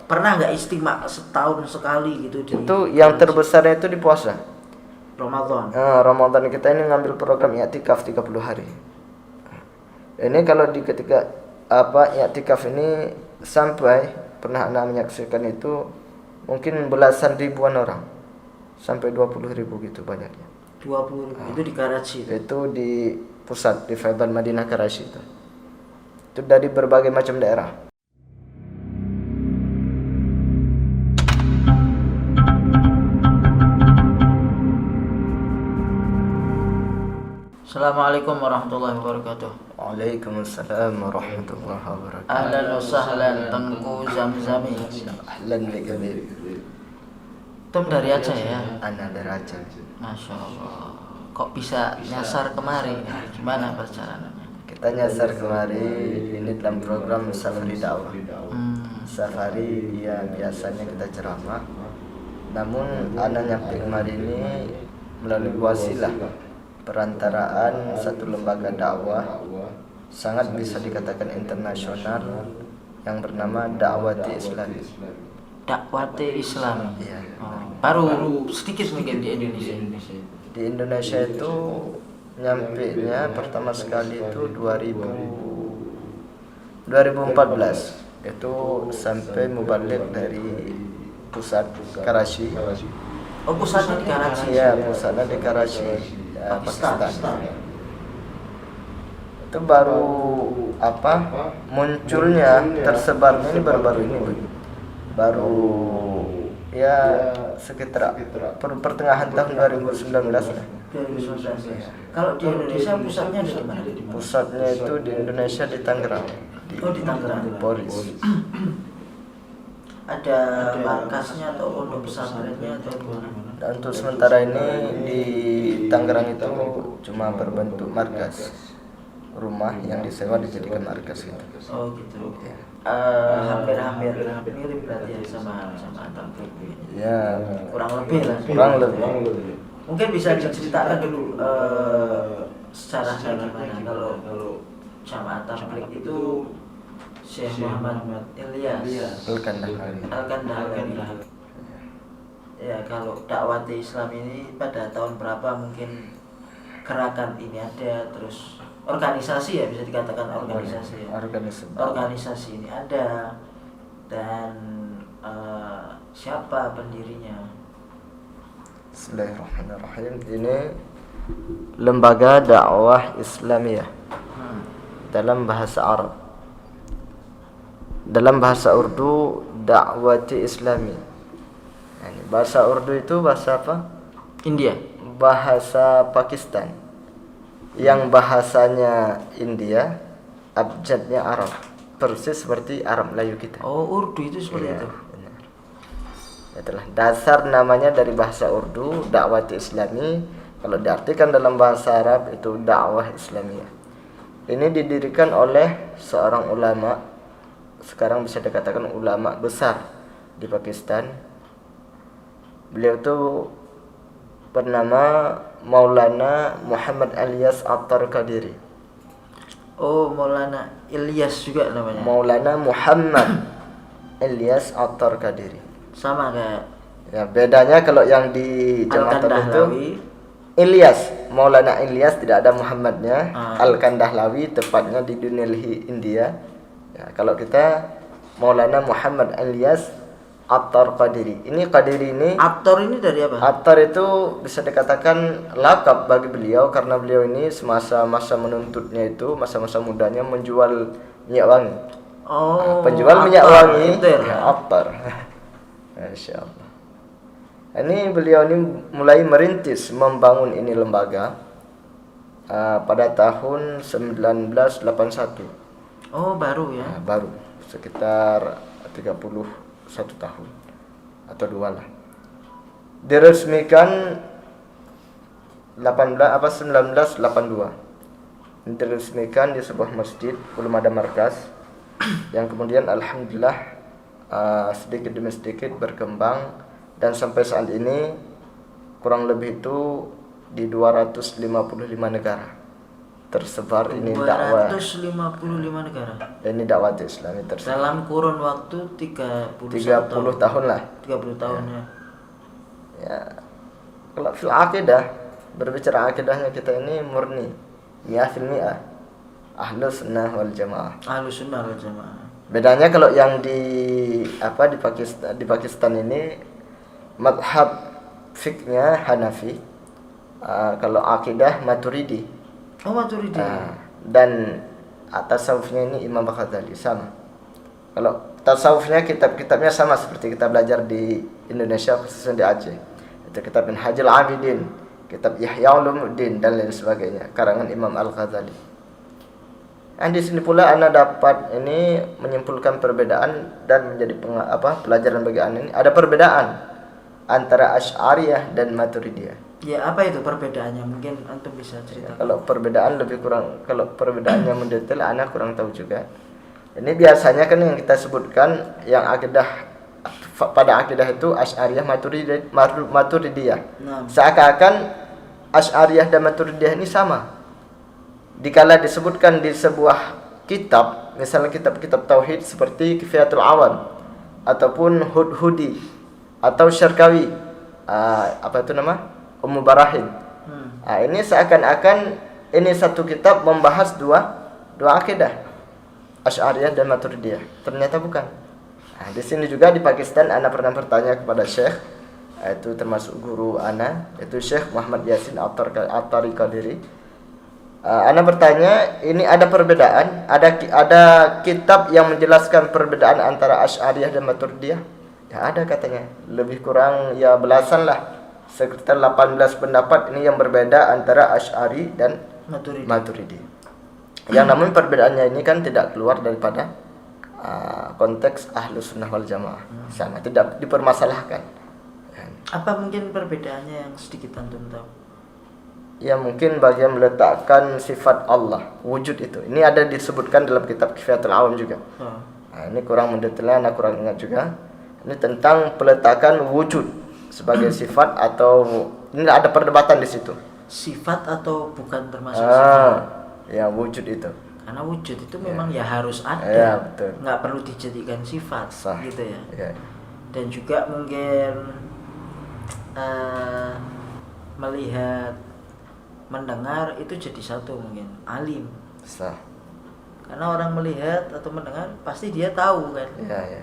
pernah nggak istimewa setahun sekali gitu di Itu yang terbesarnya itu di puasa. Ramadan. Ramadan kita ini ngambil program i'tikaf 30 hari. Ini kalau di ketika i'tikaf ini sampai pernah Anda menyaksikan itu mungkin belasan ribuan orang. Sampai 20.000 gitu banyaknya. 20.000 itu di Karachi. Itu di pusat di Faidan Madinah Karachi itu. Itu dari berbagai macam daerah. Assalamualaikum warahmatullahi wabarakatuh. Waalaikumsalam warahmatullahi wabarakatuh. Ahlan wa sahlan Tengku Zamzami. Ahlan bik habib. Tum dari Aceh ya? Ana dari Aceh. Masya Allah. Kok bisa nyasar kemari? Gimana perjalanannya? Kita nyasar kemari ini dalam program Safari Dakwah. Safari ya biasanya kita ceramah. Namun ana nyampe kemari ini melalui wasilah perantaraan satu lembaga dakwah sangat bisa dikatakan internasional yang bernama Dakwati Islami. Dakwati Islam. Iya. Baru sedikit mungkin di Indonesia. Di Indonesia itu nyampe-nya pertama sekali itu 2014 itu sampai mubalik dari pusat Karachi. Oh, pusatnya di Karachi. Iya, pusatnya di Karachi, ya, Pakistan. Itu baru munculnya tersebarnya ini baru-baru ini, baru ya sekitar pertengahan tahun 2019 lah. 2019. Kalau di Indonesia pusatnya di mana? Pusatnya itu di Indonesia di Tangerang. Di Tangerang. Di Polis. Ada markasnya atau pondok pesantrennya atau gimana? Dan untuk sementara ini di Tangerang itu cuma berbentuk markas, rumah yang disewa dijadikan markas gitu. Oh gitu. Ya. Hampir mirip berarti ya sama Tampil. Ya, Kurang lebih lah. kurang lebih. Mungkin bisa diceritakan dulu secara gimana kalau Jamaah Tabligh itu Syekh Muhammad Ilyas Al-Kandahari. Ya, kalau Dakwati Islam ini pada tahun berapa mungkin gerakan ini ada, terus organisasi ya bisa dikatakan organisasi ya. Organisasi ini ada dan siapa pendirinya? Bismillahirrahmanirrahim. Ini lembaga dakwah Islamiyah dalam bahasa Arab. Dalam bahasa Urdu Dakwati Islami. Bahasa Urdu itu bahasa apa? India. Bahasa Pakistan. Yang bahasanya India, abjadnya Arab. Persis seperti Arab Melayu kita. Oh, Urdu itu seperti itu. Benar. Itulah dasar namanya dari bahasa Urdu Dakwati Islami. Kalau diartikan dalam bahasa Arab itu dakwah Islamiyah. Ini didirikan oleh seorang ulama, sekarang bisa dikatakan ulama besar di Pakistan. Beliau itu bernama Maulana Muhammad Ilyas At-Tarqadiri. Oh, Maulana Ilyas juga namanya. Maulana Muhammad Ilyas At-Tarqadiri. Sama kayak Ya, bedanya kalau yang di Jamaah itu Ilyas, Maulana Ilyas tidak ada Muhammadnya. Al-Kandahlawi tepatnya di New Delhi, India. Ya, kalau kita Maulana Muhammad Ilyas At-Tarqadiri. Ini Qadiri ini. Attor ini dari apa? Attar itu bisa dikatakan lakap bagi beliau karena beliau ini semasa masa menuntutnya itu masa-masa mudanya menjual minyak wangi. Oh, penjual minyak wangi ya, Attar. Masya Allah. Ini beliau ini mulai merintis membangun ini lembaga pada tahun 1981. Oh, baru ya. Baru sekitar 31 tahun atau 2 lah. Diresmikan 1982. Diresmikan di sebuah masjid, belum ada markas. Yang kemudian alhamdulillah sedikit demi sedikit berkembang dan sampai saat ini kurang lebih itu di 255 negara. tersebar ini dakwah. 255 negara. Ini dakwah Islami tersebar. Dalam kurun waktu 30 tahun lah. 30 tahun ya. Ya. Kalau fil akidah, berbicara akidahnya kita ini murni 100% Ahlus Sunnah wal Jamaah. Ahlus Sunnah wal Jamaah. Bedanya kalau yang di Pakistan ini madhab fiknya Hanafi, kalau akidah Maturidi. Oh, Maturidi. Dan tasawufnya ini Imam Ghazali sama. Kalau tasawufnya kitab-kitabnya sama seperti kita belajar di Indonesia, khususnya di Aceh. Itu kitab Minhajul Abidin, kitab Ihya Ulumuddin dan lain sebagainya, karangan Imam Al-Ghazali. Dan di sini pula Anda dapat ini menyimpulkan perbedaan dan menjadi pelajaran bagi Anda ini. Ada perbedaan antara Asy'ariyah dan Maturidiyah. Ya, apa itu perbedaannya? Mungkin antum bisa ceritakan. Kalau perbedaannya mendetail Anda kurang tahu juga. Ini biasanya kan yang kita sebutkan yang pada akidah itu Asy'ariyah Maturidiyah. Seakan-akan Asy'ariyah dan Maturidiyah ini sama. Dikala disebutkan di sebuah kitab, misalnya kitab-kitab tauhid seperti Kifayatul Awan ataupun Hudhudi atau Syarkawi, Ummu Barahin. Ini seakan-akan ini satu kitab membahas dua akidah, Asy'ariyah dan Maturidiyah. Ternyata bukan. Di sini juga di Pakistan Ana pernah bertanya kepada Syekh, itu termasuk guru Ana, itu Syekh Muhammad Yasin At-Tari Qadiri. Ana bertanya, ini ada perbedaan, ada kitab yang menjelaskan perbedaan antara Asy'ariyah dan Maturidiyah? Ya ada katanya, lebih kurang ya belasan lah, sekitar 18 pendapat ini yang berbeda antara Asy'ari dan Maturidi. Yang namun perbedaannya ini kan tidak keluar daripada konteks Ahlus Sunnah wal Jamaah, sama, tidak dipermasalahkan. Apa mungkin perbedaannya yang sedikit antum tahu? Ya mungkin bagian meletakkan sifat Allah, wujud itu. Ini ada disebutkan dalam kitab Kifayatul Awam juga. Ini kurang mendetailnya, Anda kurang ingat juga. Ini tentang peletakan wujud sebagai sifat atau ini ada perdebatan di situ. Sifat atau bukan termasuk sifat? Ya wujud itu. Karena wujud itu memang ya harus ada. Ya, betul. Nggak perlu dijadikan sifat. Sah. Gitu ya. Ya. Dan juga mungkin melihat, mendengar itu jadi satu, mungkin alim. Sah. Karena orang melihat atau mendengar pasti dia tahu kan. Ya.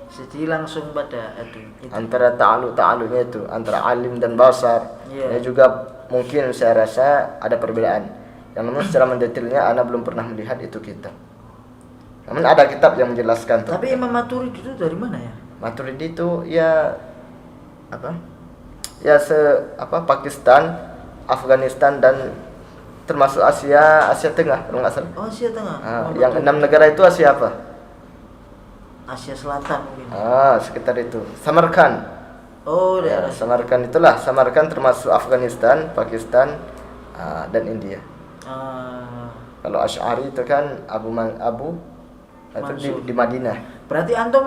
Jadi langsung pada itu. Antara ta'alluqnya itu antara alim dan basar. Ini juga mungkin saya rasa ada perbedaan. Yang namun secara mendetailnya Ana belum pernah melihat itu kitab. Namun ada kitab yang menjelaskan. Tapi Imam Maturidi itu dari mana ya? Maturidi itu ya Pakistan, Afghanistan dan termasuk Asia Tengah kalau nggak salah. Oh, Asia Tengah. Yang 6 negara itu Asia apa? Asia Selatan mungkin. Sekitar itu. Samarkand. Oh, daerah. Samarkand itulah. Samarkand termasuk Afghanistan, Pakistan, dan India. Kalau Asy'ari itu kan Abu itu di Madinah. Berarti antum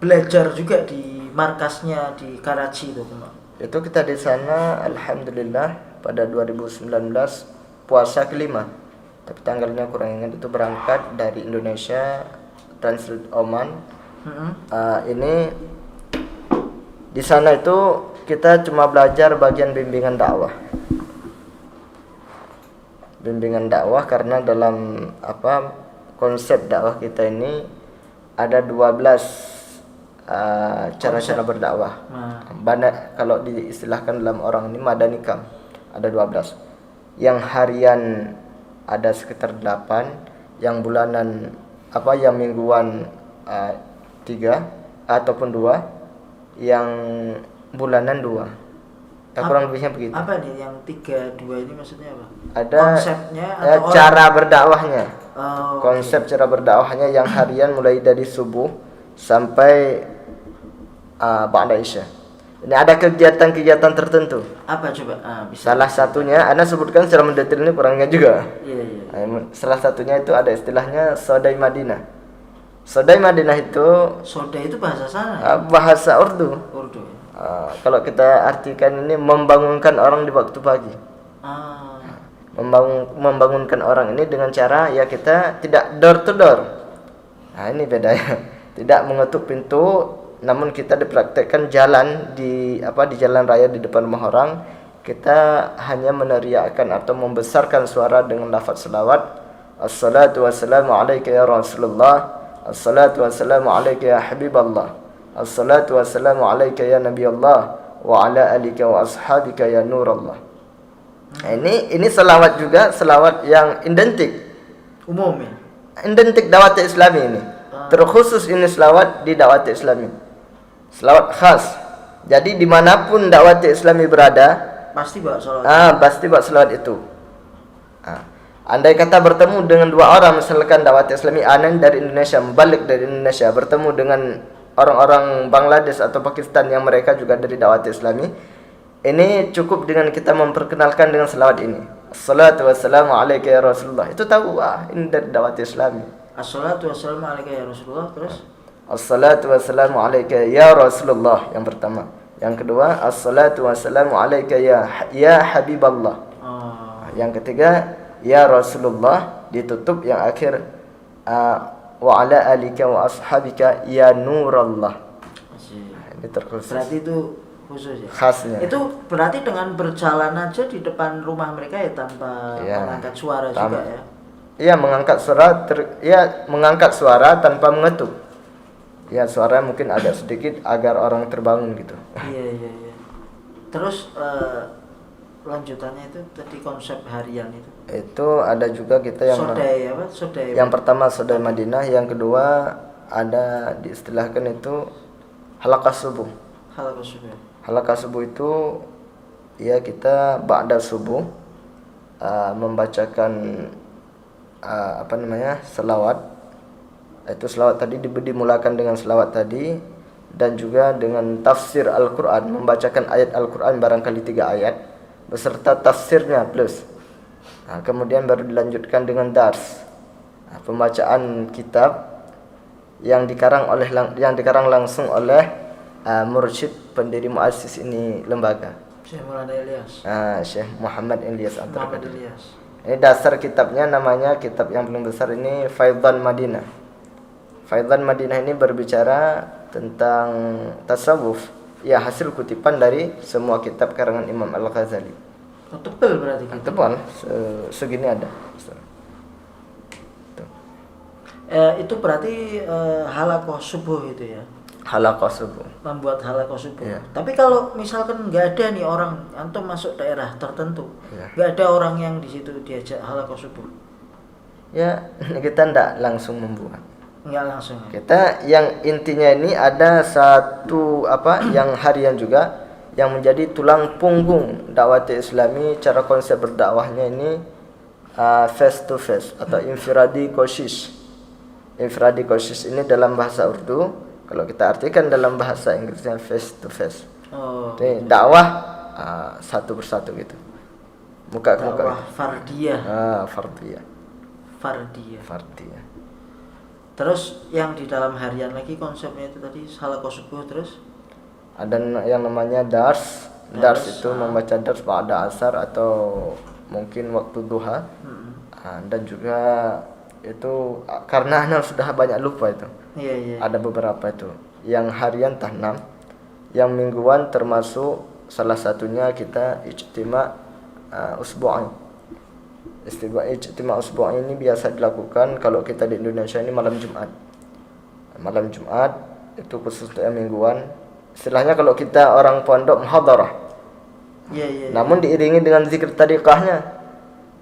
belajar juga di markasnya di Karachi itu, Pak? Itu kita di sana alhamdulillah pada 2019 puasa kelima. Tapi tanggalnya kurang ingat, itu berangkat dari Indonesia transit Oman. Ini di sana itu kita cuma belajar bagian bimbingan dakwah. Bimbingan dakwah karena dalam konsep dakwah kita ini ada 12 cara-cara berdakwah. Kalau diistilahkan dalam orang ini madani camp ada 12. Yang harian ada sekitar 8, yang bulanan yang mingguan 3 ataupun 2, yang bulanan 2. Kurang lebihnya begitu. Apa nih yang 3, 2 ini maksudnya apa? Ada konsepnya atau cara berdakwahnya. Konsep okay. Cara berdakwahnya yang harian mulai dari subuh sampai ba'da Isya. Ini ada kegiatan-kegiatan tertentu. Apa coba? Bisa. Salah satunya Anda sebutkan secara mendetail ini kurangnya juga. Iya. Salah satunya itu ada istilahnya Sodai Madinah. Sodai Madinah itu bahasa sana. Bahasa Urdu. Urdu. Kalau kita artikan ini membangunkan orang di waktu pagi. membangunkan orang ini dengan cara ya kita tidak door to door. Nah, ini bedanya. Tidak mengetuk pintu, namun kita dipraktekkan jalan di jalan raya di depan rumah orang. Kita hanya meneriakkan atau membesarkan suara dengan lafaz selawat. Assalatu wassalamu alayka ya Rasulullah. Assalatu wassalamu alayka ya Habiballah. Assalatu wassalamu alayka ya Nabiullah wa ala alika wa ashabika ya Nurallah. Ini selawat juga, selawat yang identik Umum ya. Identik dakwah Islami ini. Terkhusus ini selawat di dakwah Islami. Selawat khas. Jadi dimanapun dakwah Islami berada, pasti bawa selawat. Pasti bawa selawat itu. Andai kata bertemu dengan dua orang, misalkan dakwah Islami anan dari Indonesia, balik dari Indonesia, bertemu dengan orang-orang Bangladesh atau Pakistan yang mereka juga dari dakwah Islami, ini cukup dengan kita memperkenalkan dengan selawat ini. Assalatu wassalamu alayka ya Rasulullah. Itu tahu, ini dari dakwah Islami. Assalatu wassalamu alayka ya Rasulullah. Terus Assalatu wassalamu alayka ya Rasulullah yang pertama. Yang kedua, assalatu wassalamu alayka ya Habiballah. Yang ketiga, ya Rasulullah, ditutup yang akhir wa ala alika wa ashabika ya Nurallah. Ini terkhusus. Berarti itu khusus ya. Khasnya. Itu berarti dengan berjalan aja di depan rumah mereka ya tanpa mengangkat suara juga ya. Iya, mengangkat suara tanpa mengetuk. Ya, suara mungkin agak sedikit agar orang terbangun gitu. Iya. Terus lanjutannya itu tadi konsep harian itu. Itu ada juga kita yang Sodai. Yang pertama Sodai Madinah, yang kedua ada diistilahkan itu halaqah subuh. Halaqah subuh itu ya kita ba'da subuh membacakan selawat. Itu selawat tadi dimulakan dengan selawat tadi, dan juga dengan tafsir Al-Quran, membacakan ayat Al-Quran barangkali 3 ayat beserta tafsirnya plus. Kemudian baru dilanjutkan dengan dars, pembacaan kitab yang dikarang langsung oleh mursyid pendiri muassis ini lembaga, Syekh Muhammad Ilyas. Ini dasar kitabnya, namanya kitab yang paling besar ini Faidhan Madinah. Faidhan Madinah ini berbicara tentang tasawuf, ya hasil kutipan dari semua kitab karangan Imam Al-Ghazali. Tebal berarti gitu. Tebal, segini ada. Itu berarti halaqah subuh itu ya. Halaqah subuh. Membuat halaqah subuh. Iya. Tapi kalau misalkan nggak ada nih orang, antum masuk daerah tertentu, nggak ada orang yang di situ diajak halaqah subuh. Ya, kita ndak langsung membuat. Nggak langsung. Kita yang intinya ini ada satu yang harian juga, yang menjadi tulang punggung dakwah Islami. Cara konsep berdakwahnya ini face to face atau infiradi koshish. Infiradi koshish ini dalam bahasa Urdu, kalau kita artikan dalam bahasa Inggrisnya face to face. Ini dakwah satu persatu gitu, muka ke muka. Dakwah fardiyah. Fardiyah. Terus yang di dalam harian lagi konsepnya itu tadi halaqah subuh, terus ada yang namanya dars. Dars itu membaca dars pada asar atau mungkin waktu duha. Dan juga itu karena anak sudah banyak lupa itu. Iya. Ada beberapa itu. Yang harian tahnam, yang mingguan termasuk salah satunya kita ijtima usbu'i. Ijtima usbu'i ini biasa dilakukan kalau kita di Indonesia ini malam Jumat. Malam Jumat itu khusus yang mingguan. Istilahnya kalau kita orang pondok muhadarah. Iya. Namun diiringi dengan zikir tariqahnya.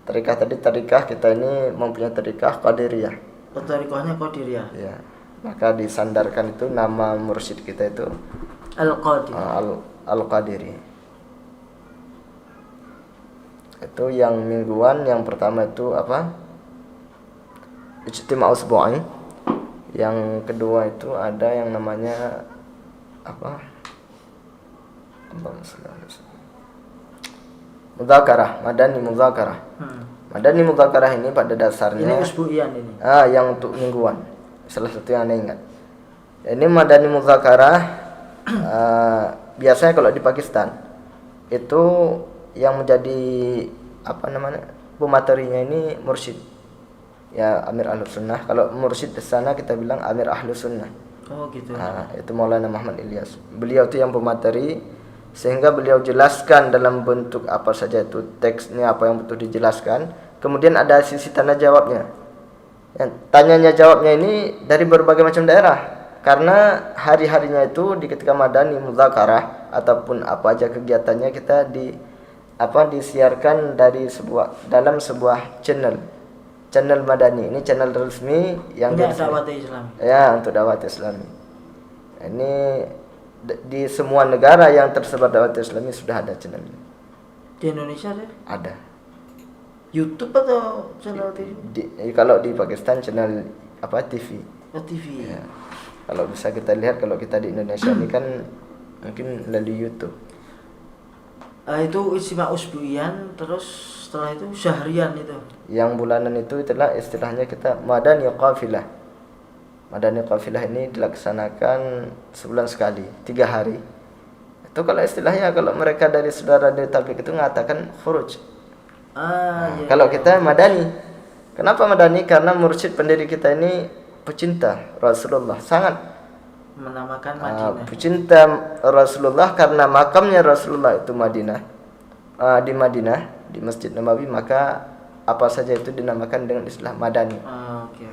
Tariqah kita ini mempunyai tariqah Qadiriyah. Tariqahnya Qadiriyah. Ya. Maka disandarkan itu nama mursyid kita itu Al-Qadiri. Itu yang mingguan. Yang pertama itu Ijtima' usbu'i. Yang kedua itu ada yang namanya Mudzakarah, Madani Mudzakarah. Madani Mudzakarah ini pada dasarnya ini usbu'ian ini. Yang untuk mingguan. Salah satu yang Anda ingat. Ini Madani Mudzakarah biasanya kalau di Pakistan itu yang menjadi pematerinya ini mursyid. Ya Amir Ahlus Sunnah. Kalau mursyid di sana kita bilang Amir Ahlus Sunnah. Oh gitu. Itu Maulana Muhammad Ilyas. Beliau itu yang pemateri, sehingga beliau jelaskan dalam bentuk apa saja itu teksnya, apa yang betul dijelaskan. Kemudian ada sisi tanya jawabnya. Yang tanyanya jawabnya ini dari berbagai macam daerah. Karena hari-harinya itu di ketika madani mudzakarah ataupun apa aja kegiatannya kita disiarkan dalam sebuah channel madani. Ini channel resmi yang dakwah Islam. Ya, untuk dakwah Islami. Ini di semua negara yang tersebar dakwah Islami sudah ada channel ini. Di Indonesia ada. YouTube atau channel TV? Kalau di Pakistan channel TV. Oh, TV. Ya. Kalau bisa kita lihat, kalau kita di Indonesia ini kan mungkin melalui YouTube. Itu Ijtima Usbuiyan, terus setelah itu Syahrian itu. Yang bulanan itu itulah istilahnya kita Madani Qafilah. Madani Qafilah ini dilaksanakan sebulan sekali, 3 hari. Itu kalau istilahnya, kalau mereka dari saudara dari tabligh itu mengatakan khuruj. Iya, kalau kita Madani. Kenapa Madani? Karena mursyid pendiri kita ini pecinta Rasulullah, sangat menamakan Madinah. Pecinta Rasulullah karena makamnya Rasulullah itu di Madinah, di Masjid Nabawi, maka apa saja itu dinamakan dengan istilah Madani. Oke.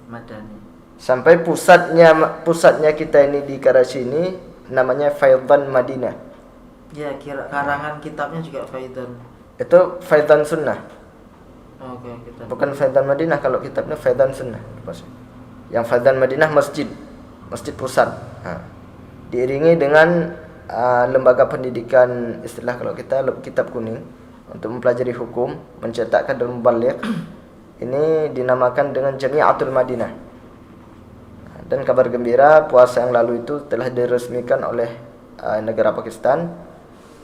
Madani. Sampai pusatnya kita ini di Karachi ini namanya Faidan Madinah. Ya, karangan kitabnya juga Faidan. Itu Faidan Sunnah. Oke, kitab. Bukan Faidan Madinah, kalau kitabnya Faidan Sunnah. Yang Faidan Madinah masjid pusat. Diiringi dengan lembaga pendidikan, istilah kalau kita kitab kuning untuk mempelajari hukum, mencetakkan dan membaligh. Ini dinamakan dengan Jami'atul Madinah. Dan kabar gembira, puasa yang lalu itu telah diresmikan oleh negara Pakistan.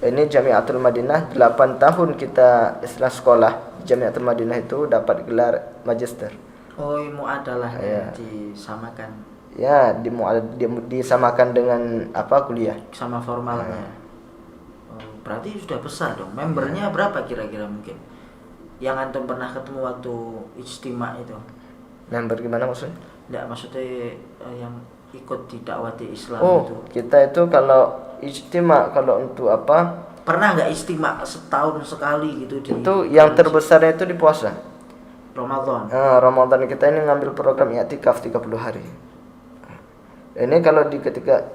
Ini Jami'atul Madinah, 8 tahun kita istilah sekolah Jami'atul Madinah itu dapat gelar magister. Oh, muadalah ya, disamakan. Ya, disamakan dengan kuliah sama formalnya. Oh, berarti sudah besar dong. Membernya berapa kira-kira mungkin? Yang antum pernah ketemu waktu ijtima itu. Member gimana maksudnya? Enggak, maksudnya yang ikut di dakwah Islam itu. Kita itu kalau ijtima, kalau untuk apa? Pernah nggak ijtima setahun sekali gitu di? Itu yang terbesarnya itu di puasa Ramadan. Ramadan kita ini ngambil program i'tikaf 30 hari. Ini kalau di ketika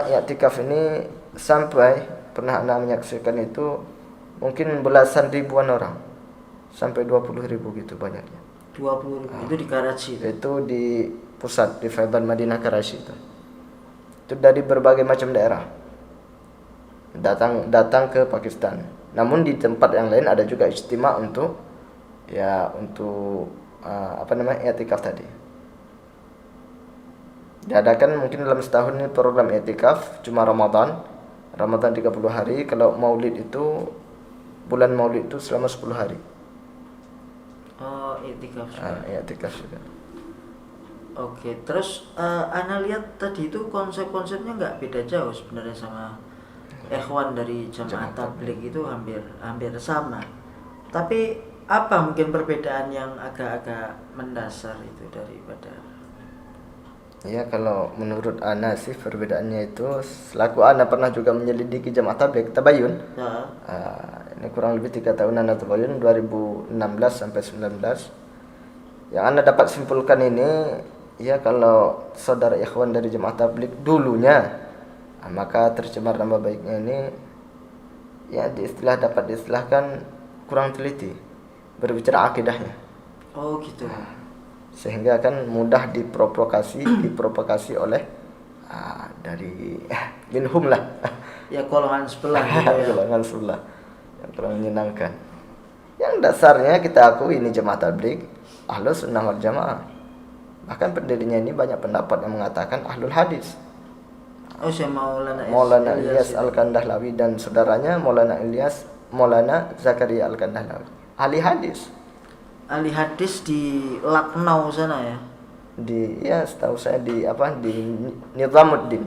i'tikaf ini sampai pernah Anda menyaksikan itu mungkin belasan ribuan orang. Sampai 20.000 gitu banyaknya. 20.000 itu di Karachi. Itu di pusat di Faidan Madinah Karachi itu. Itu dari berbagai macam daerah. Datang ke Pakistan. Namun di tempat yang lain ada juga ijtima untuk i'tikaf tadi. Diadakan mungkin dalam setahun ini program i'tikaf cuma Ramadan 30 hari. Kalau Maulid itu bulan Maulid itu selama 10 hari. Oh, i'tikaf juga. I'tikaf juga. Oke, terus Ana lihat tadi itu konsep-konsepnya nggak beda jauh sebenarnya sama ikhwan dari Jamaah Tabligh, itu hampir sama. Tapi apa mungkin perbedaan yang agak-agak mendasar itu daripada? Ya, kalau menurut Ana sih perbedaannya itu, selaku Ana pernah juga menyelidiki Jamaah Tabligh Tabayun. Ya. Ini kurang lebih 3 tahunan Tabayun 2016 sampai 19. Yang Ana dapat simpulkan ini, ya kalau saudara ikhwan dari Jamaah Tabligh dulunya, maka tercemar nama baiknya ini ya dapat diistilahkan kurang teliti berbicara akidahnya. Oh gitu. Sehingga kan mudah diprovokasi oleh dari minhum lah. Ya golongan sebelah gitu ya. Golongan sebelah yang kurang menyenangkan. Yang dasarnya kita akui ini Jamaah Tabligh Ahlus Sunnah wal Jamaah. Bahkan pendirinya ini banyak pendapat yang mengatakan ahlul hadis. Oh, saya Maulana Ilyas Al-Kandahlawi dan saudaranya Maulana Zakaria Al-Kandahlawi. Ahli hadis. Ahli hadis di Lucknow sana ya. Setahu saya di Nizamuddin.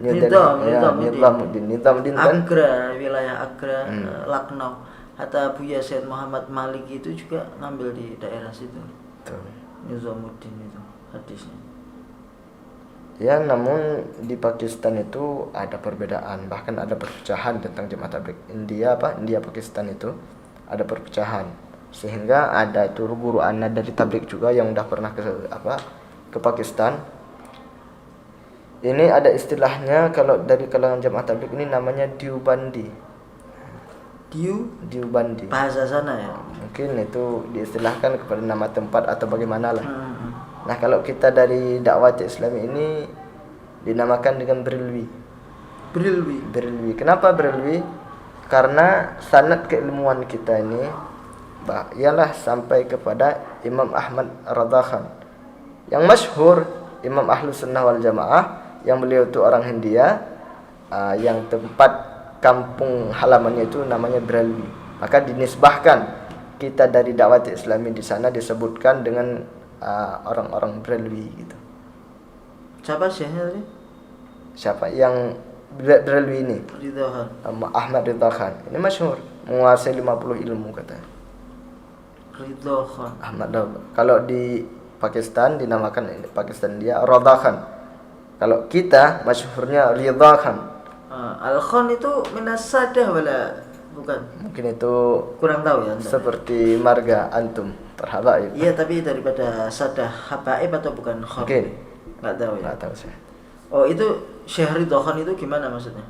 Nizamuddin kan Agra, wilayah Agra, Lucknow. Hatta Buya Said Muhammad Malik itu juga ngambil di daerah situ. Tuh. Nizamuddin itu hadisnya. Ya, namun di Pakistan itu ada perbedaan, bahkan ada perpecahan tentang jemaah tabligh. India Pakistan itu ada perpecahan, sehingga ada itu guru anak dari tabligh juga yang udah pernah ke Pakistan. Ini ada istilahnya kalau dari kalangan jemaah tabligh ini namanya Diubandi. Diubandi. Bahasa sana ya. Mungkin itu diistilahkan kepada nama tempat atau bagaimana lah. Nah, kalau kita dari dakwah Islami ini dinamakan dengan Brilwi. Kenapa Brilwi? Karena sanad keilmuan kita ini ialah sampai kepada Imam Ahmad Radha Khan. Yang masyhur Imam Ahlus Sunnah wal Jamaah, yang beliau itu orang Hindia, yang tempat kampung halamannya itu namanya Brilwi. Maka dinisbahkan kita dari dakwah Islami di sana disebutkan dengan orang-orang Brilwi gitu. Siapa syekhnya tadi? Siapa yang Brilwi ini? Ridha Khan. Ahmad Ridha Khan. Ini masyhur, menguasai 50 ilmu katanya. Ridha Khan. Ahmad Ridha. Kalau di Pakistan dinamakan Pakistan dia Radha Khan. Kalau kita masyhurnya Ridha Khan. Al-Khan itu minas sadah wala bukan? Mungkin itu Kurang tahu ya Anda. seperti marga antum terhabaib. Iya, tapi daripada sadah habaib atau bukan khan? Mungkin. Nggak tahu ya. Nggak tahu saya. Oh, itu Syekh Ridha Khan itu gimana maksudnya?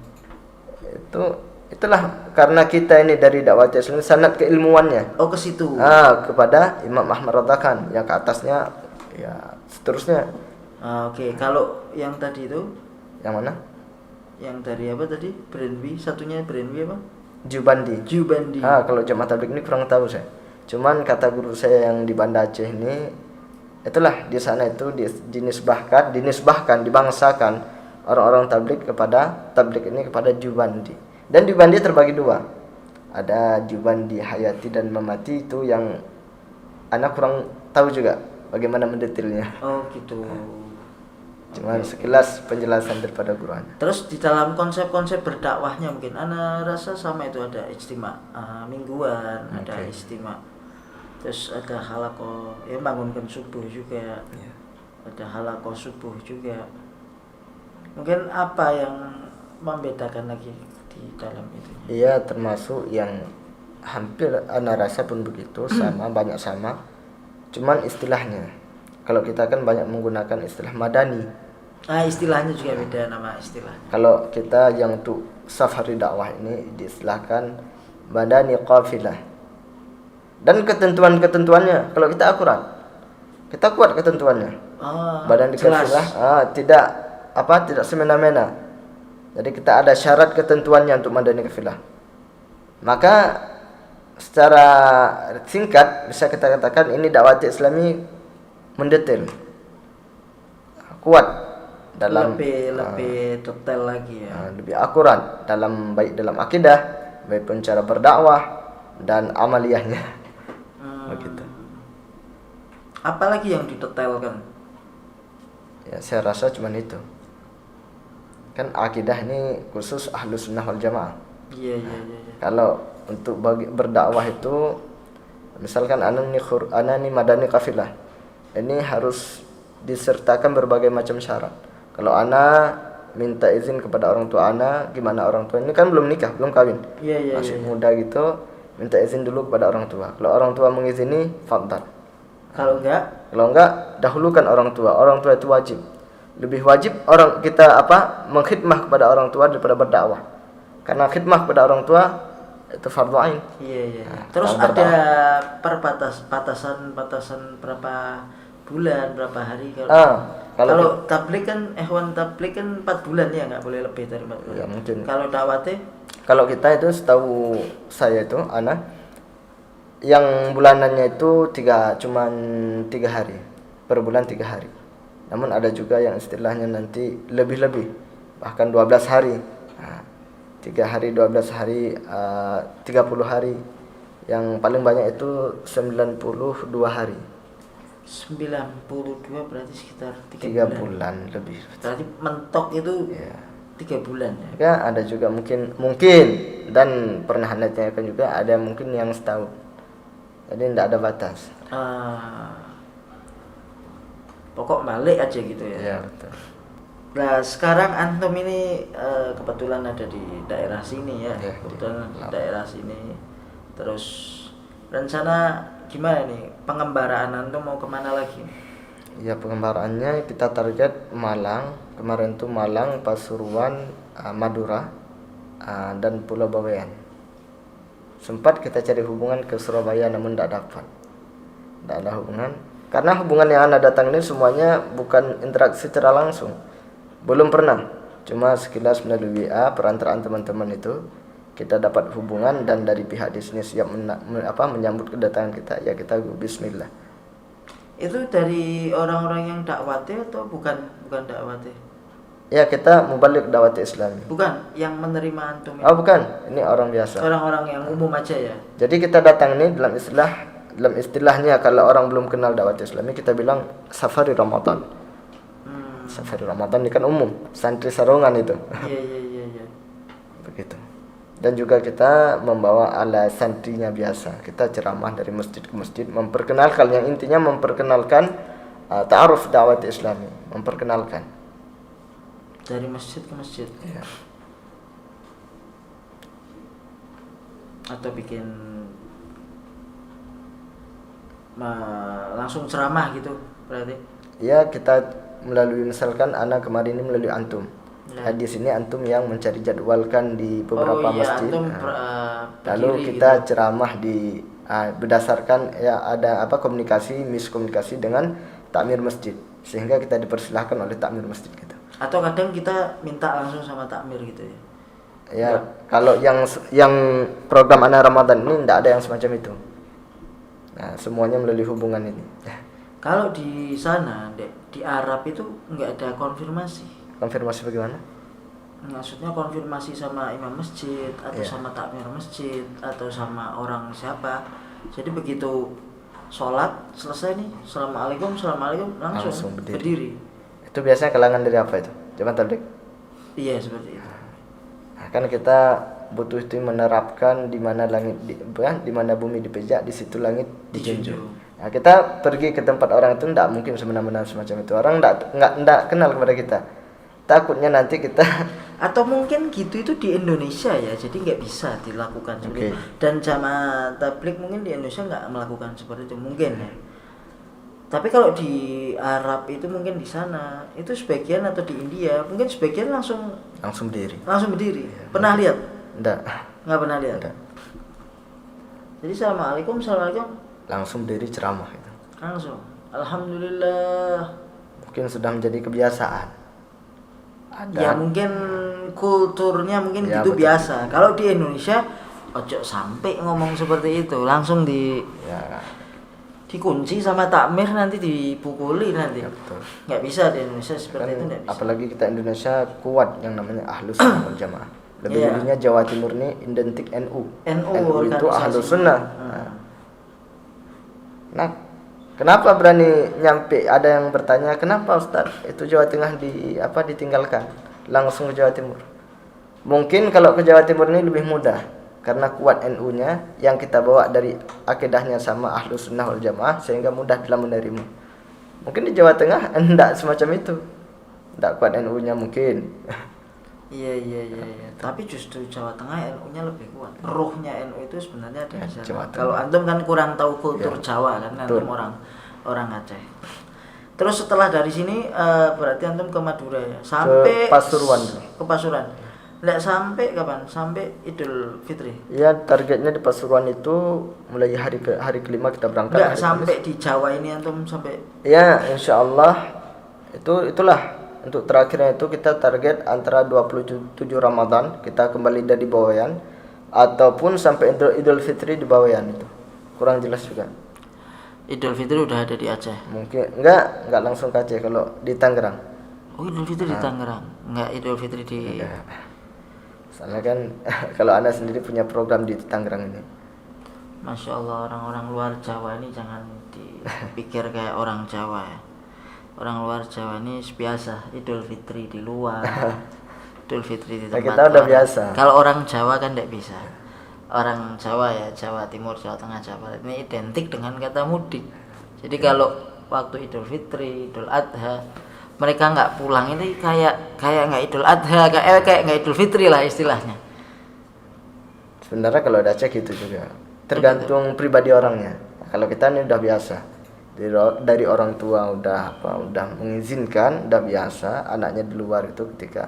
Itulah karena kita ini dari dakwah Islam sanad keilmuannya. Oh, ke situ. Kepada Imam Ahmad Radha Khan, yang ke atasnya ya seterusnya. Oke. Kalau yang tadi itu Yang mana? yang dari apa tadi? Brilwi, satunya Brilwi apa? Jubandi. Kalau jemaah tabligh ini kurang tahu saya. Cuman kata guru saya yang di Banda Aceh ini, itulah di sana itu dinisbahkan, dibangsakan orang-orang tabligh ini kepada Jubandi. Dan Jubandi terbagi dua. Ada Jubandi hayati dan mamati, itu yang anak kurang tahu juga bagaimana mendetailnya. Oh, gitu. Cuman sekilas penjelasan daripada guru anak. Terus di dalam konsep-konsep berdakwahnya mungkin ana rasa sama itu, ada ijtima mingguan, ada ijtima. Terus ada halaqah, ya bangunkan subuh juga. Ya. Ada halaqah subuh juga. Mungkin apa yang membedakan lagi di dalam itu? Iya, termasuk yang hampir ana rasa pun begitu, banyak sama. Cuman istilahnya. Kalau kita kan banyak menggunakan istilah madani. Istilahnya juga beda, nama istilah. Kalau kita yang untuk safari dakwah ini diistilahkan madani qafilah. Dan ketentuannya, kalau kita akurat, kita kuat ketentuannya. Madani qafilah tidak semena-mena. Jadi kita ada syarat ketentuannya untuk madani qafilah. Maka secara singkat bisa kita katakan ini dakwah Islami mendetail, kuat dalam lebih detail lagi ya. Lebih akurat baik dalam akidah, baik pun cara berdakwah dan amaliyahnya. Begitu. Apalagi yang didetailkan? Ya, saya rasa cuman itu. Kan akidah ini khusus Ahlus Sunnah wal Jamaah. Iya. Kalau untuk berdakwah itu, misalkan anani madani qafilah, ini harus disertakan berbagai macam syarat. Kalau ana minta izin kepada orang tua ana, gimana orang tua ini kan belum nikah, belum kawin, masih muda gitu, minta izin dulu kepada orang tua. Kalau orang tua mengizini, fadhal. Kalau enggak, dahulukan orang tua. Orang tua itu wajib. Lebih wajib orang kita mengkhidmah kepada orang tua daripada berdakwah. Karena khidmah kepada orang tua itu fardhu ain. Iya. Terus ada batasan berapa bulan, berapa hari kalau tabligh kan ikhwan tabligh kan 4 bulan ya, enggak boleh lebih dari 4 bulan. Ya, mungkin. Kalau dakwatnya? Kalau kita itu setahu saya itu yang bulanannya itu cuman 3 hari. Per bulan 3 hari. Namun ada juga yang istilahnya nanti lebih-lebih, bahkan 12 hari. 3 hari, 12 hari, 30 hari. Yang paling banyak itu 92 hari. 92 berarti sekitar 3 bulan lebih. Berarti mentok itu 3 bulan ya. Ya ada juga mungkin dan pernah anda tanyakan juga ada mungkin yang setahun. Jadi tidak ada batas. Pokok balik aja gitu ya. Ya betul. Nah sekarang antum ini kebetulan ada di daerah sini ya, kebetulan di daerah sini. Terus rencana gimana nih, pengembaraan antum mau kemana lagi? Ya pengembaraannya kita target Malang, kemarin tuh Malang, Pasuruan, Madura, dan Pulau Bawean. Sempat kita cari hubungan ke Surabaya namun tidak dapat, tidak ada hubungan. Karena hubungan yang anda datang ini semuanya bukan interaksi secara langsung, belum pernah. Cuma sekilas melalui WA perantaraan teman-teman itu kita dapat hubungan, dan dari pihak di sini siap menyambut kedatangan kita. Ya kita Bismillah. Itu dari orang-orang yang dakwati atau bukan dakwati? Ya kita mubalik dakwati Islami. Bukan yang menerima antum ini. Oh bukan, ini orang biasa. Orang-orang yang umum aja ya. Jadi kita datang ini dalam istilahnya kalau orang belum kenal dakwah Islami kita bilang safari Ramadan. Safari Ramadan ini kan umum, santri sarungan itu. Iya. Begitu. Dan juga kita membawa ala santrinya biasa. Kita ceramah dari masjid ke masjid, memperkenalkan, yang intinya memperkenalkan ta'aruf dakwah Islami, memperkenalkan dari masjid ke masjid. Ya. Atau bikin langsung ceramah gitu berarti? Ya kita melalui, misalkan anak kemarin ini melalui antum. Ya. Di sini antum yang mencari jadwalkan di beberapa masjid. Antum Lalu kita gitu. Ceramah di berdasarkan ya ada komunikasi miskomunikasi dengan takmir masjid, sehingga kita dipersilahkan oleh takmir masjid gitu. Atau kadang kita minta langsung sama takmir gitu ya. Ya, kalau yang program anak Ramadan ini tidak ada yang semacam itu. Nah, semuanya melalui hubungan ini. Kalau di sana, di Arab itu nggak ada konfirmasi. Konfirmasi bagaimana? Maksudnya konfirmasi sama imam masjid atau sama takmir masjid atau sama orang siapa. Jadi begitu sholat selesai nih, assalamualaikum langsung berdiri. Itu biasanya kalangan dari apa itu? Jemaah tabligh? Iya seperti itu. Nah, kan kita butuh itu menerapkan di mana langit di mana bumi dipijak, di situ langit dijunjung. Nah, kita pergi ke tempat orang itu tidak mungkin semena-mena semacam itu. Orang tidak kenal kepada kita. Takutnya nanti kita atau mungkin gitu itu di Indonesia ya, jadi nggak bisa dilakukan seperti itu. Dan jamaah tabligh mungkin di Indonesia nggak melakukan seperti itu mungkin ya. Tapi kalau di Arab itu mungkin di sana itu sebagian, atau di India mungkin sebagian langsung berdiri. Ya, pernah lihat? Nggak pernah lihat. Enggak. Jadi assalamualaikum langsung berdiri ceramah itu. Langsung. Alhamdulillah. Mungkin sudah menjadi kebiasaan. Ya mungkin kulturnya mungkin ya, gitu betul. Biasa. Kalau di Indonesia ojo sampai ngomong seperti itu, langsung dikunci sama takmir, nanti dipukuli nanti. Ya, betul. Nggak bisa di Indonesia seperti itu, nggak bisa. Apalagi kita Indonesia kuat yang namanya Ahlus Sunnah wal Jamaah. Lebih dulunya Jawa Timur ini identik NU itu Ahlus Sunnah. Nah, kenapa berani nyampe? Ada yang bertanya, kenapa Ustaz itu Jawa Tengah ditinggalkan langsung ke Jawa Timur? Mungkin kalau ke Jawa Timur ini lebih mudah karena kuat NU-nya yang kita bawa dari akidahnya sama Ahlus Sunnah wal Jamaah, sehingga mudah dalam menerima. Mungkin di Jawa Tengah enggak semacam itu, enggak kuat NU-nya mungkin. Iya. Tapi justru Jawa Tengah NU-nya lebih kuat. Ruhnya NU itu sebenarnya ada di sana. Kalau antum kan kurang tahu kultur Jawa kan, antum orang Aceh. Terus setelah dari sini berarti antum ke Madura ya, sampai ke Pasuruan. Nggak sampai kapan? Sampai Idul Fitri. Iya, targetnya di Pasuruan itu mulai hari kelima kita berangkat. Nggak sampai di Jawa ini antum sampai? Iya, insyaallah itulah. Untuk terakhirnya itu kita target antara 27 Ramadan kita kembali dari Bawean, ataupun sampai Idul Fitri di Bawean itu. Kurang jelas juga. Idul Fitri udah ada di Aceh? Mungkin enggak langsung ke Aceh, kalau di Tangerang. Oh, Idul Fitri di Tangerang. Enggak Idul Fitri di Soalnya kan kalau Anda sendiri punya program di Tangerang ini. Masya Allah, orang-orang luar Jawa ini jangan dipikir kayak orang Jawa ya. Orang luar Jawa ini biasa Idul Fitri di luar. Idul Fitri di Nah, tempat kita udah orang. biasa. Kalau orang Jawa kan tidak bisa. Orang Jawa ya, Jawa Timur, Jawa Tengah, Jawa Barat ini identik dengan kata mudik. Jadi kalau waktu Idul Fitri, Idul Adha, mereka nggak pulang ini kayak nggak Idul Adha, kayak nggak Idul Fitri lah istilahnya. Sebenarnya kalau di Aceh gitu juga, tergantung pribadi orangnya. Kalau kita ini udah biasa, dari orang tua udah mengizinkan, udah biasa. Anaknya di luar itu ketika,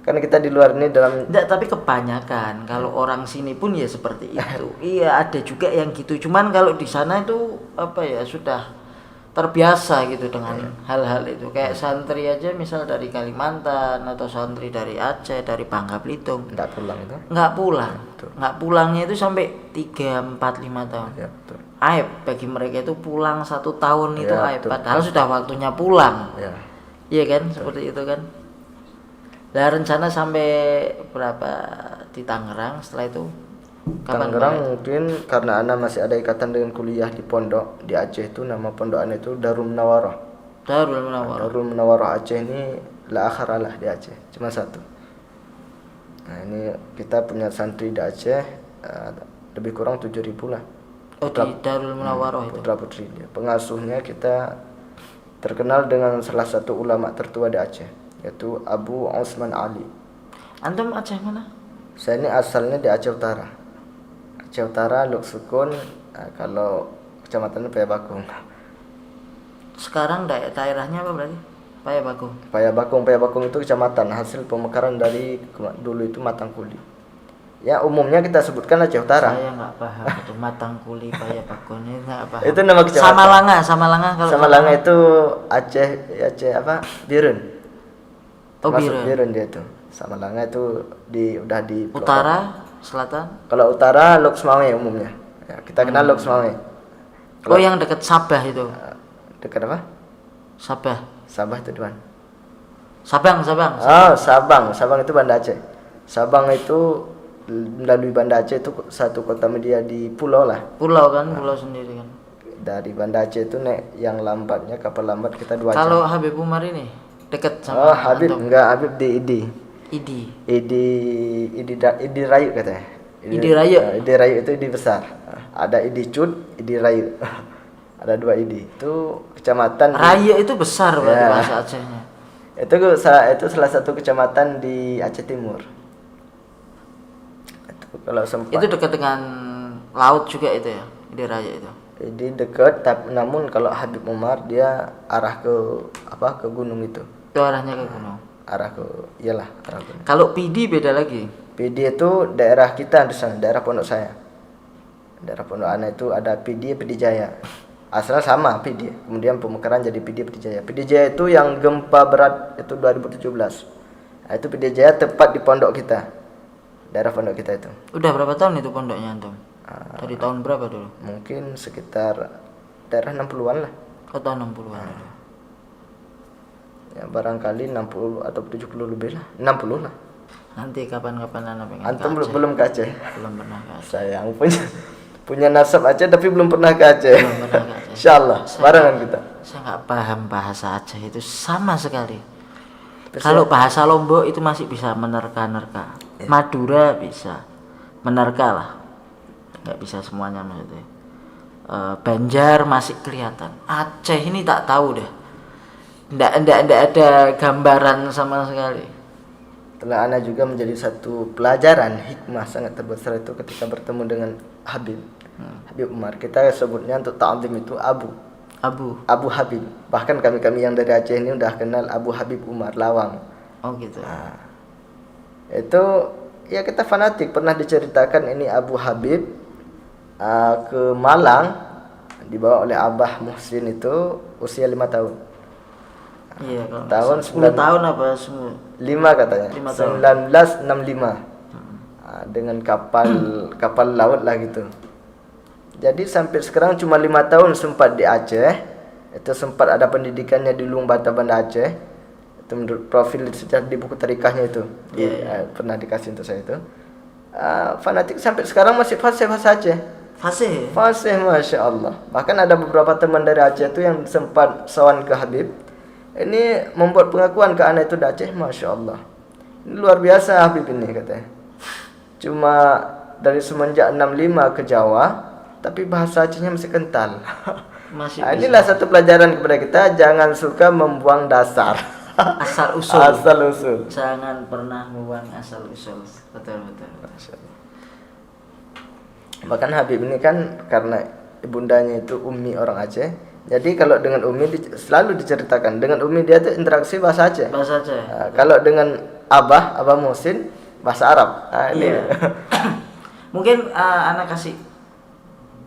karena kita di luar ini dalam. Enggak, tapi kebanyakan kalau orang sini pun ya seperti itu. Iya, ada juga yang gitu. Cuman kalau di sana itu apa ya, sudah terbiasa gitu dengan hal-hal itu. Kayak santri aja misal dari Kalimantan atau santri dari Aceh, dari Bangka Belitung, Nggak pulang itu. nggak pulang. Betul. Nggak pulangnya itu sampai 3, 4, 5 tahun. Ya, betul. Aib bagi mereka itu pulang 1 tahun itu Ya, aib. betul. Padahal sudah waktunya pulang. Ya. Iya kan, seperti itu kan. Lah rencana sampai berapa di Tangerang setelah itu? Kapan Tangerang balik? mungkin karena Ana masih ada ikatan dengan kuliah di pondok di Aceh itu, nama pondok Ana itu Darul Munawarah. Darul Munawarah. Darul Munawarah Aceh ini la akharalah di Aceh, cuma satu. Nah ini kita punya santri di Aceh lebih kurang 7.000 lah. Oh, di Darul Munawarah itu. Putra putri dia. Pengasuhnya kita terkenal dengan salah satu ulama tertua di Aceh, yaitu Abu Osman Ali. Antum Aceh mana? Saya ini asalnya di Aceh Utara. Aceh Utara, Luk Sukun, kalau kecamatannya Payabakung. Sekarang daerahnya apa berarti? Payabakung. Payabakung itu kecamatan, hasil pemekaran dari dulu itu Matangkuli. Ya umumnya kita sebutkan Aceh Utara. Saya nggak paham itu Matangkuli, Payabakung ini nggak paham. Itu nama kecamatan. Samalanga kalau Samalanga itu Aceh apa? Birun. Oh, Termasuk Birun. dia itu. Samalanga itu udah di Utara, selatan. Kalau utara Lok Semawe umumnya. Ya, kita kenal Lok Semawe. Oh, yang dekat Sabah itu. Dekat apa? Sabah. Sabah itu di mana? Sabang. Oh, Sabang itu Banda Aceh. Sabang itu melalui Banda Aceh itu satu kota media di pulau lah. Pulau kan, pulau sendiri kan. Dari Banda Aceh itu naik yang lambatnya kapal lambat kita 2 jam. Kalau Habib Umar ini dekat sama Oh, Habib antum? enggak, Habib di Idi. Idi Rayu katanya. Idi Rayu? Idi Rayu itu Idi besar. Ada Idi Cud, Idi Rayu. Ada 2 Idi. Itu kecamatan Raya itu besar berarti Ya. bahasa Acehnya. itu salah satu kecamatan di Aceh Timur. Itu kalau sempat. Itu dekat dengan laut juga itu ya, Idi Raya itu. Jadi dekat, tapi namun kalau Habib Umar dia arah ke ke gunung itu. Itu arahnya ke gunung. Arah gunung. Kalau PD beda lagi. PD itu daerah kita di sana, daerah pondok saya. Daerah pondok Ana itu ada PD Jaya. Asalnya sama PD, kemudian pemekaran jadi PD Jaya. PD Jaya itu yang gempa berat itu 2017. Nah, itu PD Jaya tepat di pondok kita. Daerah pondok kita itu. Udah berapa tahun itu pondoknya antum? Dari tahun berapa dulu? Mungkin sekitar daerah 60-an lah. Oh, tahun 60-an dulu. Ya barangkali 60 atau 70 lebih lah. 60 lah. Nanti kapan-kapan Anda pengen Antum ke Aceh? belum ke Aceh. Belum pernah ke Aceh. Sayang punya nasab Aceh tapi belum pernah ke Aceh. Belum pernah ke Aceh. Insyaallah barengan kita. Saya nggak paham bahasa Aceh itu sama sekali. Kalau bahasa Lombok itu masih bisa menerka-nerka. Madura bisa menerka lah. Nggak bisa semuanya maksudnya. Banjar masih kelihatan. Aceh ini tak tahu deh. Nggak ada gambaran sama sekali. Telah Ana juga menjadi satu pelajaran hikmah sangat terbesar itu ketika bertemu dengan Habib Umar. Kita sebutnya untuk ta'zim itu Abu Habib. Bahkan kami yang dari Aceh ini udah kenal Abu Habib Umar Lawang. Oh gitu. Nah, itu ya kita fanatik. Pernah diceritakan ini Abu Habib ke Malang dibawa oleh Abah Muhsin itu usia 5 tahun. Iya, kalau Tahun 10 tahun apa semua? 5 katanya. 5 tahun. 1965. Dengan kapal laut lah gitu. Jadi sampai sekarang cuma 5 tahun sempat di Aceh. Itu sempat ada pendidikannya di Luang Bata Banda Aceh. Itu menurut profil sejarah di buku tarikahnya itu. Pernah dikasih untuk saya itu. Fanatik sampai sekarang masih fasih Aceh. Fasih Masya Allah. Bahkan ada beberapa teman dari Aceh itu yang sempat sawan ke Habib. Ini membuat pengakuan ke anak itu di Aceh, Masya Allah. Ini luar biasa Habib ini katanya. Cuma dari semenjak 65 ke Jawa, tapi bahasa Acehnya masih kental. Masih Nah, inilah satu pelajaran kepada kita, jangan suka membuang dasar. asal usul. Asal usul. Jangan pernah membuang asal usul. Betul. Bahkan Habib ini kan karena ibundanya itu Umi orang Aceh. Jadi kalau dengan Umi selalu diceritakan, dengan Umi dia tuh interaksi bahasa Aceh. Bahasa Aceh. Kalau dengan Abah Muhsin bahasa Arab. Ini. Iya. Mungkin anak kasih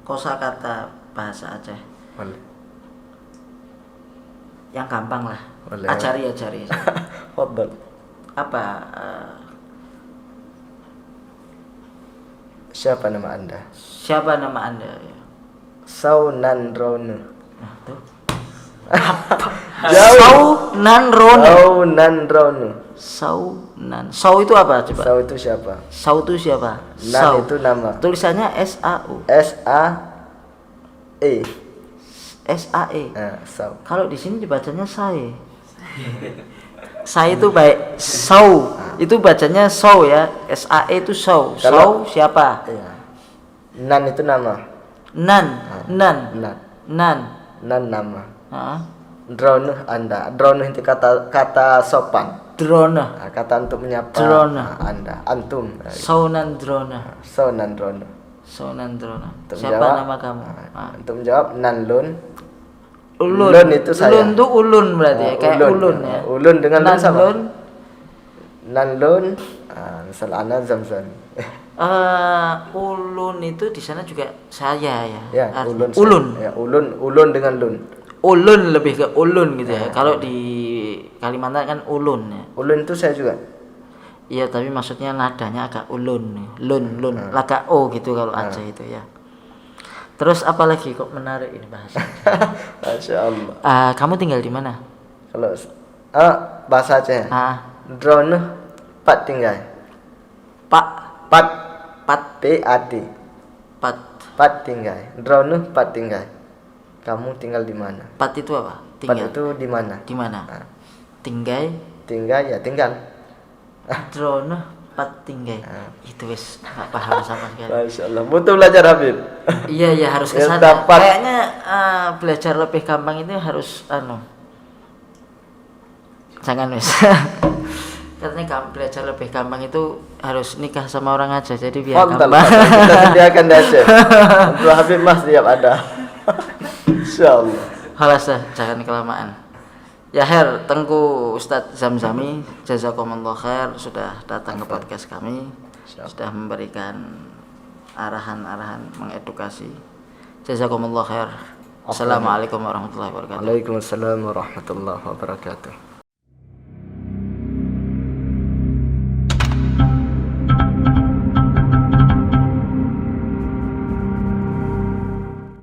kosakata bahasa Aceh. Boleh. Yang gampang lah. Boleh. Ajari. Fadhal. Apa? Siapa nama Anda? Siapa nama Anda? Saunandrono. Nah, tuh. Saunandrono. Sau itu apa coba? Sau itu siapa? Sau itu siapa? Nan itu nama. Tulisannya SAU. SAE. SAE. Sau. Kalau di sini dibacanya Sae. Sae itu baik. Sau itu bacanya Sau ya. SAE itu Sau. Sau siapa? Iya. Nan itu nama. Nan. Nan nama. Heeh. Drono Anda. Drono itu kata sopan. Drona. Kata untuk menyapa Drona. Anda. Antum. Saunandrona. Saunandrono. Siapa nama kamu? Untuk menjawab Nanlun. Ulun. Lun itu saya. Ulun tuh ulun berarti ya, kayak ulun ya. Ulun dengan lun sama. Nanlun. Nanlun. Misal ana Zamzam. Ulun itu di sana juga saya ya. Ya, Artinya, ulun. ulun. Ya, ulun dengan lun. Ulun lebih ke ulun gitu ya. Kalau di Kalimantan kan ulun ya. Ulun itu saya juga. Iya, tapi maksudnya nadanya agak ulun nih. Lun. Agak O gitu kalau Aceh itu ya. Terus apa lagi kok menarik ini bahasa? Masya Allah. Kamu tinggal di mana? Kalau bahasa Aceh. Drone pat tinggal. Pat PAT. Pat tinggal. Drone pat tinggal. Kamu tinggal di mana? Pat itu apa? Tinggal. Pat itu di mana? Di mana? Tinggal. Tinggal ya tinggal. Drone pat tinggal. Itu wis enggak paham sama sekali. Masya Allah. Butuh belajar Habib. Iya harus ke sana. Kayaknya belajar lebih gampang itu harus jangan wis. Katanya belajar lebih gampang itu harus nikah sama orang aja, jadi biar gampang. Kita sediakan di Aceh. Untuk Habib Mas siap ada. Insyaallah. Halas jangan kelamaan. Ya Her, Tengku Ustadz Zamzami, jazakumullah khair sudah datang ke podcast kami, sudah memberikan arahan-arahan mengedukasi. Jazakumullah khair. Assalamualaikum warahmatullahi wabarakatuh. Waalaikumsalam warahmatullahi wabarakatuh.